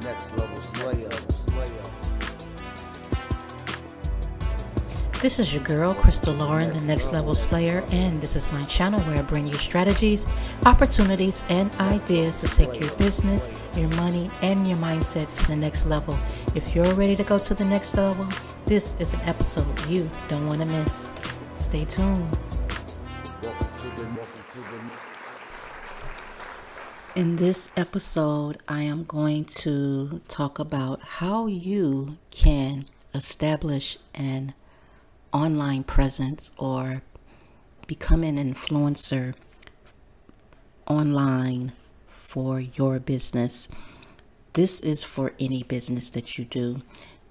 Next level slayer. This is your girl, Crystal Lauren, the Next Level Slayer, and this is my channel where I bring you strategies, opportunities, and ideas to take your business, your money, and your mindset to the next level. If you're ready to go to the next level, this is an episode you don't want to miss. Stay tuned. In this episode, I am going to talk about how you can establish an online presence or become an influencer online for your business. This is for any business that you do.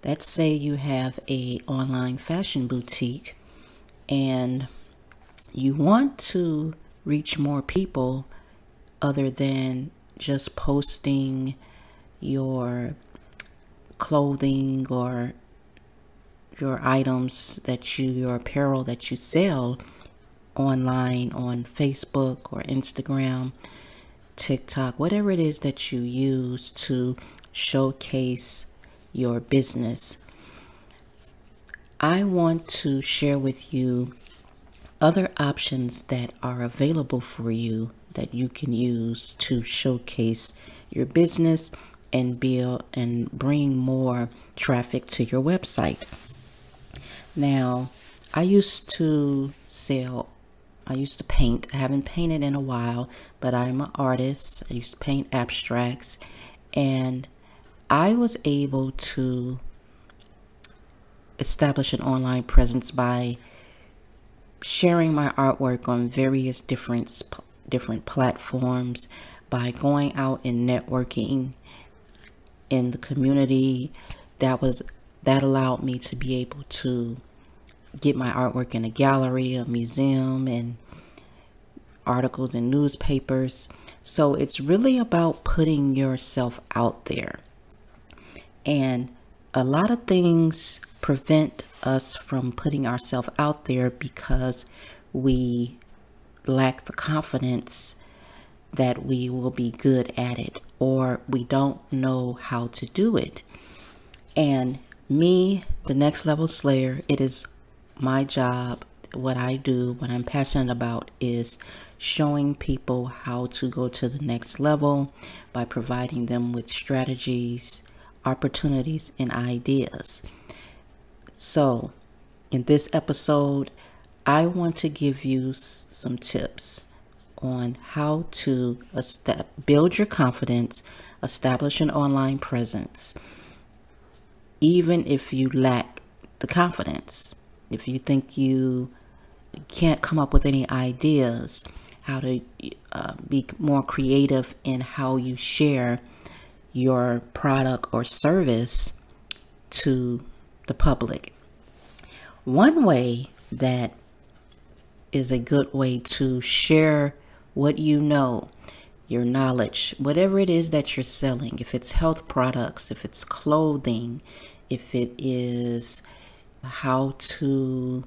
Let's say you have a online fashion boutique and you want to reach more people other than just posting your clothing or your items your apparel that you sell online on Facebook or Instagram, TikTok, whatever it is that you use to showcase your business. I want to share with you other options that are available for you that you can use to showcase your business and build and bring more traffic to your website. Now, I used to paint. I haven't painted in a while, but I'm an artist. I used to paint abstracts, and I was able to establish an online presence by sharing my artwork on various different platforms, by going out and networking in the community. That allowed me to be able to get my artwork in a gallery, a museum, and articles in newspapers. So it's really about putting yourself out there. And a lot of things prevent us from putting ourselves out there because we lack the confidence that we will be good at it, or we don't know how to do it. And me, the Next Level Slayer, it is my job. What I do, what I'm passionate about, is showing people how to go to the next level by providing them with strategies, opportunities, and ideas. So, in this episode, I want to give you some tips on how to build your confidence, establish an online presence, even if you lack the confidence. If you think you can't come up with any ideas, how to be more creative in how you share your product or service to the public. One way that is a good way to share what you know, your knowledge, whatever it is that you're selling, if it's health products, if it's clothing, if it is how to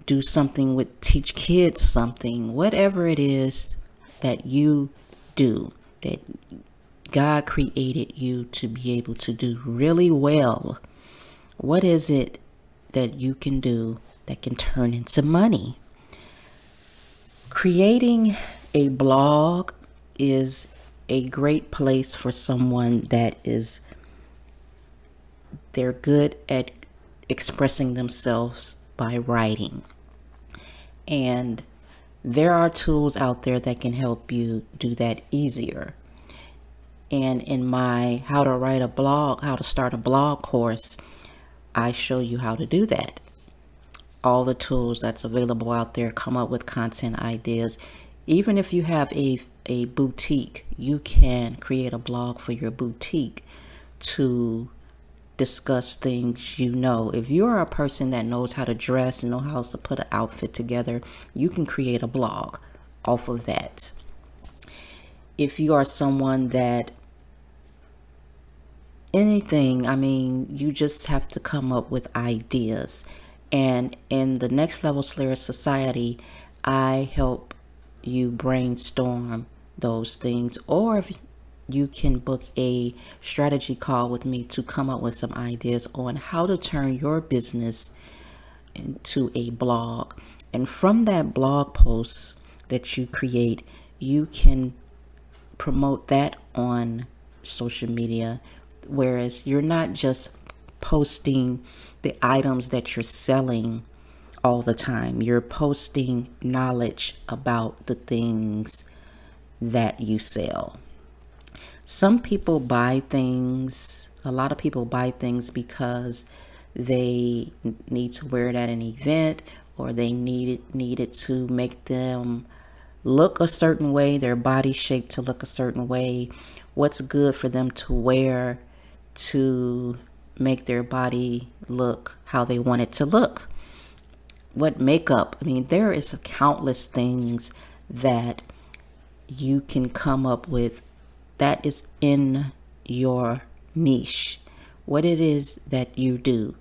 do something with teach kids something, whatever it is that you do, that God created you to be able to do really well. What is it that you can do that can turn into money? Creating a blog is a great place for someone they're good at expressing themselves by writing. And there are tools out there that can help you do that easier. And in my how to start a blog course, I show you how to do that. All the tools that's available out there, come up with content ideas. Even if you have a boutique, you can create a blog for your boutique to discuss things you know. If you're a person that knows how to dress and know how to put an outfit together, you can create a blog off of that. If you are someone that you just have to come up with ideas. And in the Next Level Slayer Society, I help you brainstorm those things. Or if you can book a strategy call with me to come up with some ideas on how to turn your business into a blog. And from that blog post that you create, you can promote that on social media, whereas you're not just posting the items that you're selling all the time. You're posting knowledge about the things that you sell. Some people buy things, a lot of people buy things because they need to wear it at an event, or they need it to make them look a certain way, their body shape to look a certain way, what's good for them to wear to make their body look how they want it to look. What makeup, I mean, there is countless things that you can come up with that is in your niche, what it is that you do.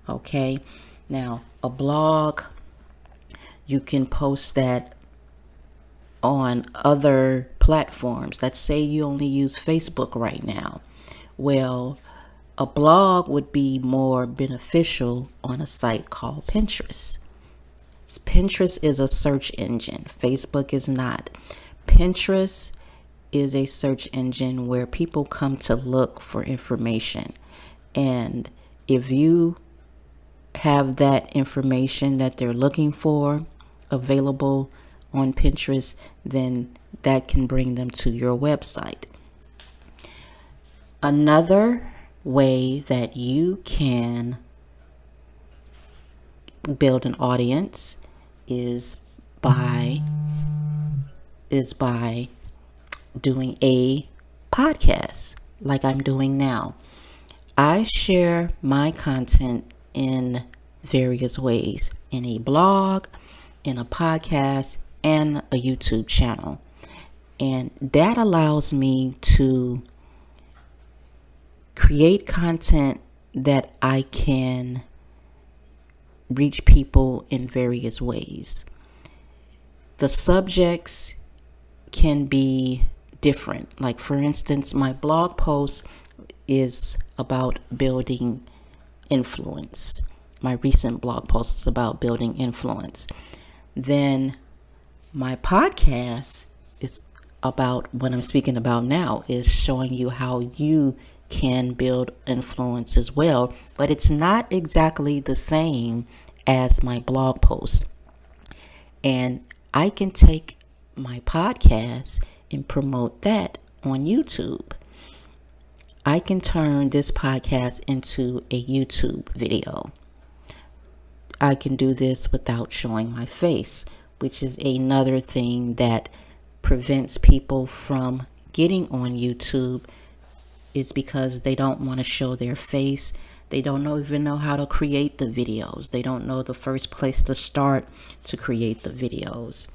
Okay, now a blog, you can post that on other platforms. Let's say you only use Facebook right now. Well, a blog would be more beneficial on a site called Pinterest. Pinterest is a search engine. Facebook is not. Pinterest is a search engine where people come to look for information. And if you have that information that they're looking for available on Pinterest, then that can bring them to your website. Another way that you can build an audience is by doing a podcast like I'm doing now. I share my content in various ways, in a blog, in a podcast, and a YouTube channel. And that allows me to create content that I can reach people in various ways. The subjects can be different. Like, for instance, my blog post is about building influence. My recent blog post is about building influence. Then my podcast is about what I'm speaking about now, is showing you how you can build influence as well, but it's not exactly the same as my blog post. And I can take my podcast and promote that on YouTube. I can turn this podcast into a YouTube video. I can do this without showing my face, which is another thing that prevents people from getting on YouTube, is because they don't want to show their face. They don't even know how to create the videos. They don't know the first place to start to create the videos,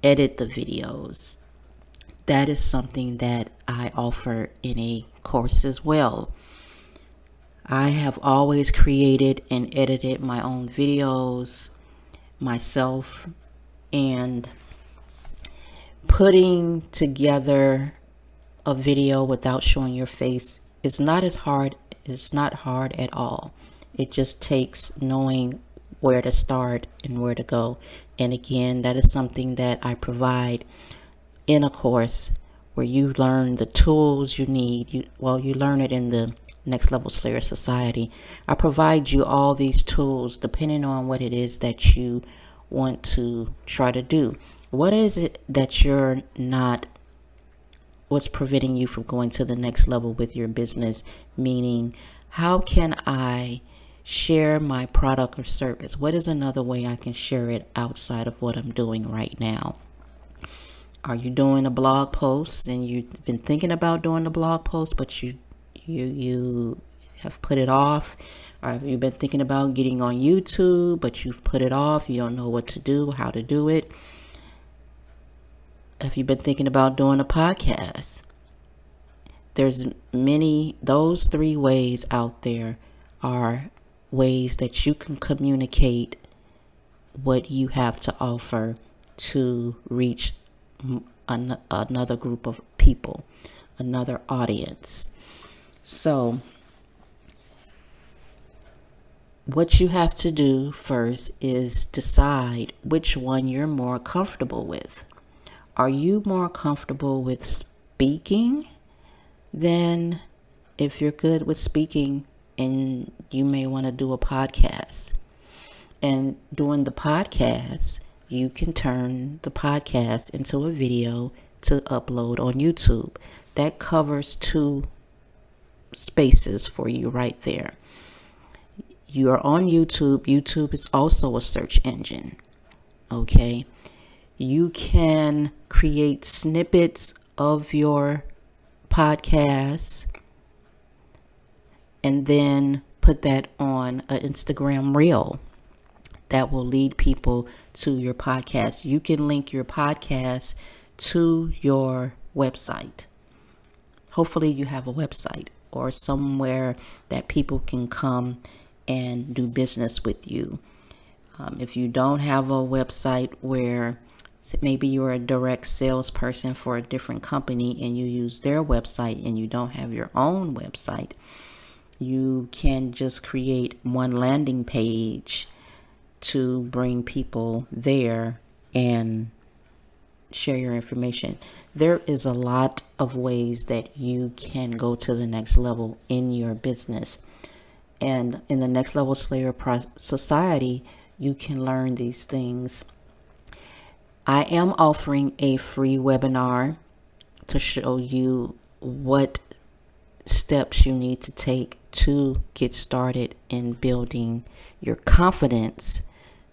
edit the videos. That is something that I offer in a course as well. I have always created and edited my own videos myself, and putting together a video without showing your face is not as hard. It's not hard at all. It just takes knowing where to start and where to go. And again, that is something that I provide in a course where you learn the tools you need. You learn it in the Next Level Slayer Society. I provide you all these tools depending on what it is that you want to try to do. What is it that you're not, what's preventing you from going to the next level with your business? Meaning, how can I share my product or service? What is another way I can share it outside of what I'm doing right now? Are you doing a blog post and you've been thinking about doing the blog post, but you have put it off? Or have you been thinking about getting on YouTube, but you've put it off? You don't know what to do, how to do it. Have you been thinking about doing a podcast? There's many, those three ways out there are ways that you can communicate what you have to offer to reach another group of people. another audience. So what you have to do first is decide which one you're more comfortable with. Are you more comfortable with speaking? Then if you're good with speaking, and you may want to do a podcast. And doing the podcast, you can turn the podcast into a video to upload on YouTube. That covers 2 spaces for you right there. You are on YouTube. YouTube is also a search engine. Okay. You can create snippets of your podcast and then put that on an Instagram reel that will lead people to your podcast. You can link your podcast to your website. Hopefully you have a website or somewhere that people can come and do business with you. If you don't have a website where maybe you're a direct salesperson for a different company and you use their website and you don't have your own website, you can just create one landing page to bring people there and share your information. There is a lot of ways that you can go to the next level in your business. And in the Next Level Slayer Society, you can learn these things. I am offering a free webinar to show you what steps you need to take to get started in building your confidence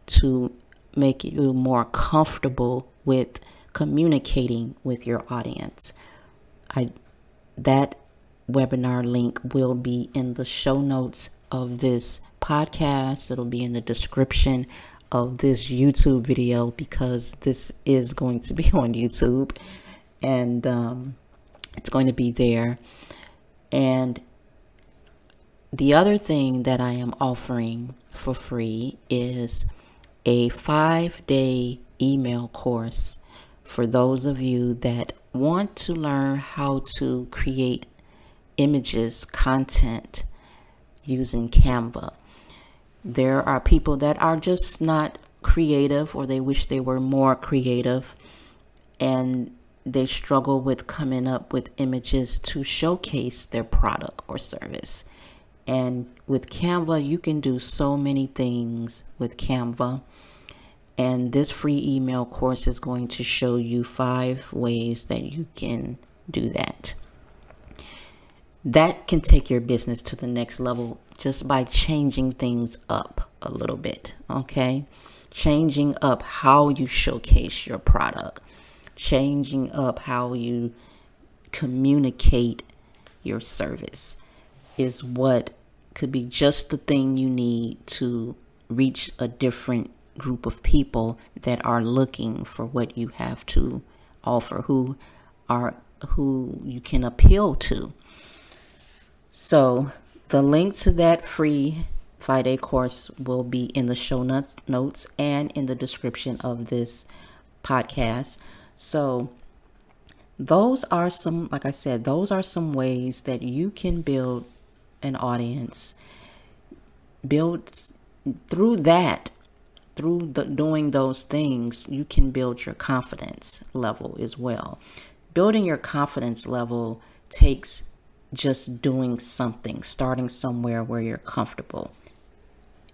to make you more comfortable with communicating with your audience. That webinar link will be in the show notes of this podcast. It'll be in the description of this YouTube video because this is going to be on YouTube, and it's going to be there. And the other thing that I am offering for free is a 5-day email course for those of you that want to learn how to create images, content using Canva. There are people that are just not creative, or they wish they were more creative, and they struggle with coming up with images to showcase their product or service. And with Canva, you can do so many things with Canva. And this free email course is going to show you 5 ways that you can do that. That can take your business to the next level just by changing things up a little bit, okay? Changing up how you showcase your product, changing up how you communicate your service is what could be just the thing you need to reach a different group of people that are looking for what you have to offer, who you can appeal to. So the link to that free 5-day course will be in the show notes and in the description of this podcast. So those are some, like I said, those are some ways that you can build an audience. Build through that, doing those things, you can build your confidence level as well. Building your confidence level takes just doing something, starting somewhere where you're comfortable.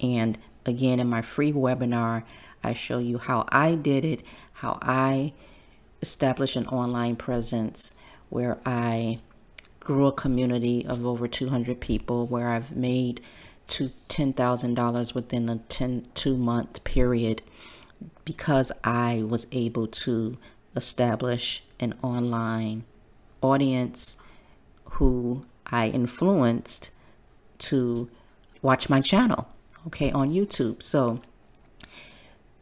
And again, in my free webinar, I show you how I did it, how I established an online presence, where I grew a community of over 200 people, where I've made to $10,000 within a 2-month period, because I was able to establish an online audience who I influenced to watch my channel, okay, on YouTube. So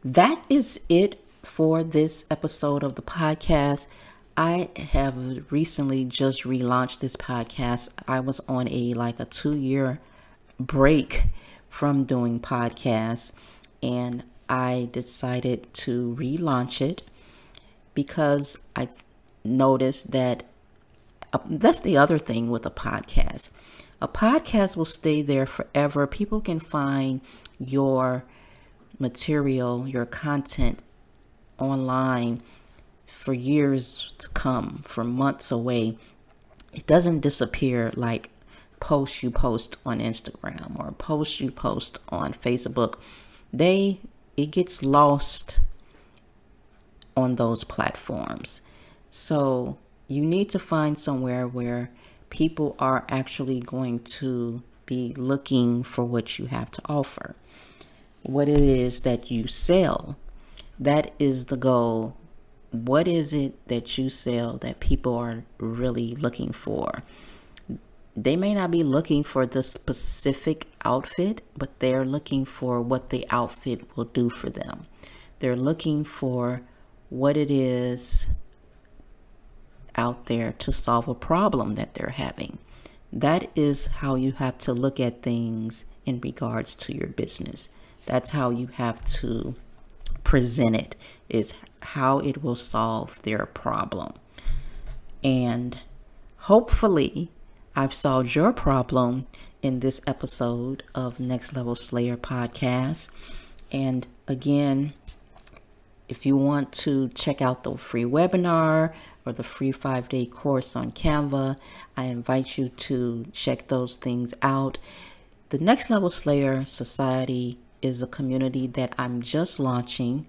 that is it for this episode of the podcast. I have recently just relaunched this podcast. I was on a 2-year break from doing podcasts, and I decided to relaunch it because I noticed that That's the other thing with a podcast. A podcast will stay there forever. People can find your material, your content online for years to come, for months away. It doesn't disappear like posts you post on Instagram or posts you post on Facebook. It gets lost on those platforms. So you need to find somewhere where people are actually going to be looking for what you have to offer, what it is that you sell. That is the goal. What is it that you sell that people are really looking for? They may not be looking for the specific outfit, but they're looking for what the outfit will do for them. They're looking for what it is out there to solve a problem that they're having. That is how you have to look at things in regards to your business. That's how you have to present it, is how it will solve their problem. And hopefully I've solved your problem in this episode of Next Level Slayer podcast. And again, if you want to check out the free webinar or the free 5-day course on Canva, I invite you to check those things out. The Next Level Slayer Society is a community that I'm just launching,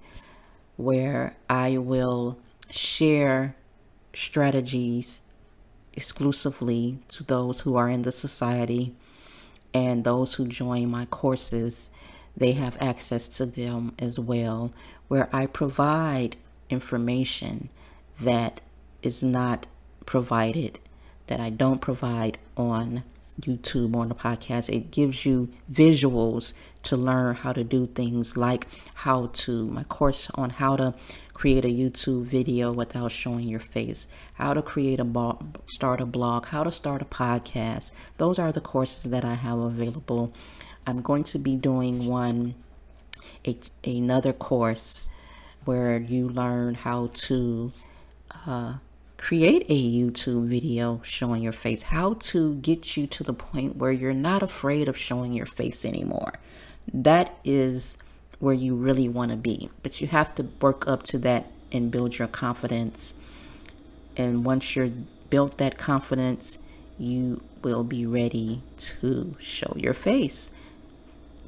where I will share strategies exclusively to those who are in the society, and those who join my courses, they have access to them as well, where I provide information that is not provided, that I don't provide on YouTube or on the podcast. It gives you visuals to learn how to do things like my course on how to create a YouTube video without showing your face, how to create start a blog, how to start a podcast. Those are the courses that I have available. I'm going to be doing another course where you learn how to create a YouTube video showing your face, how to get you to the point where you're not afraid of showing your face anymore. That is where you really want to be, but you have to work up to that and build your confidence. And once you're built that confidence, you will be ready to show your face,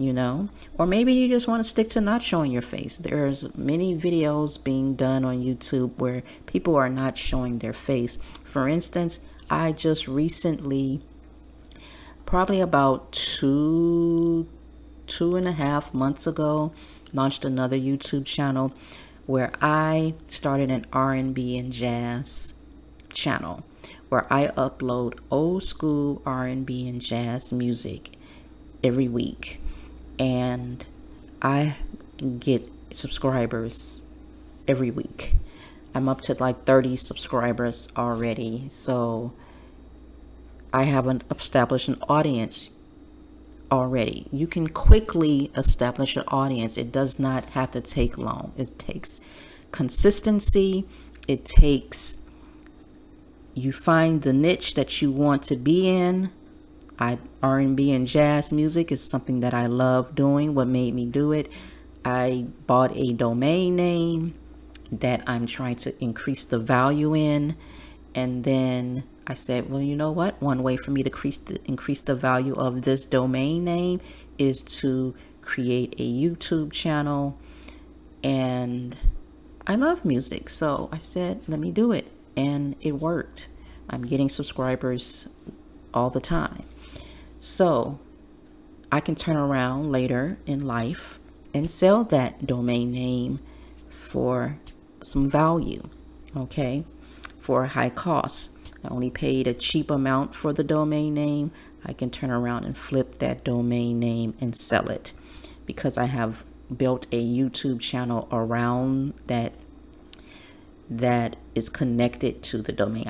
or maybe you just want to stick to not showing your face. There's many videos being done on YouTube where people are not showing their face. For instance, I just recently, probably about two and a half months ago, launched another YouTube channel where I started an R&B and jazz channel, where I upload old school R&B and jazz music every week, and I get subscribers every week. I'm up to like 30 subscribers already, so I haven't established an audience already. You can quickly establish an audience. It does not have to take long. It takes consistency. It takes, you find the niche that you want to be in. R&B and jazz music is something that I love doing. What made me do it? I bought a domain name that I'm trying to increase the value in, and then I said, well, you know what? One way for me to increase the value of this domain name is to create a YouTube channel. And I love music, so I said, let me do it. And it worked. I'm getting subscribers all the time. So I can turn around later in life and sell that domain name for some value, okay, for a high cost. I only paid a cheap amount for the domain name. I can turn around and flip that domain name and sell it, because I have built a YouTube channel around that is connected to the domain.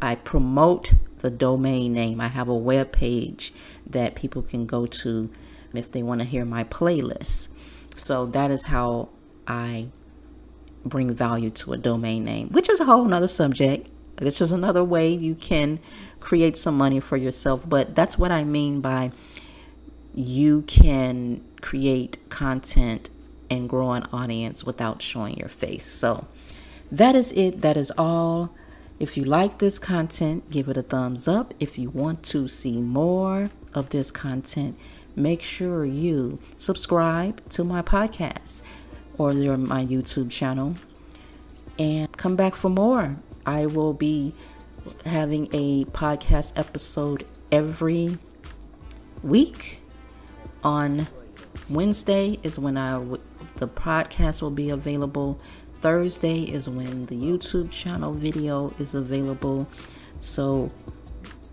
I promote the domain name. I have a web page that people can go to if they want to hear my playlist. So that is how I bring value to a domain name, which is a whole nother subject. This is another way you can create some money for yourself. But that's what I mean by you can create content and grow an audience without showing your face. So that is it. That is all. If you like this content, give it a thumbs up. If you want to see more of this content, make sure you subscribe to my podcast or my YouTube channel and come back for more. I will be having a podcast episode every week. On Wednesday is when the podcast will be available. Thursday is when the YouTube channel video is available. So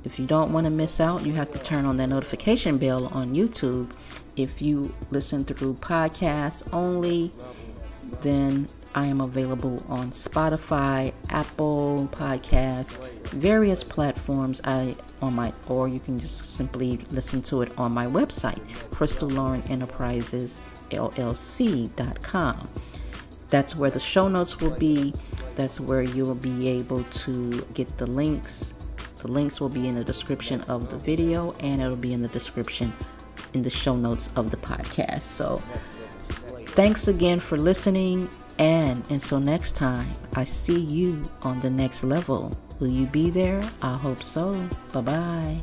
if you don't want to miss out, you have to turn on that notification bell on YouTube. If you listen through podcasts only, then I am available on Spotify, Apple Podcasts, various platforms. Or you can just simply listen to it on my website, CrystalLaurenEnterprisesLLC.com. That's where the show notes will be. That's where you will be able to get the links. The links will be in the description of the video, and it'll be in the description in the show notes of the podcast. So thanks again for listening, and until next time, I see you on the next level. Will you be there? I hope so. Bye-bye.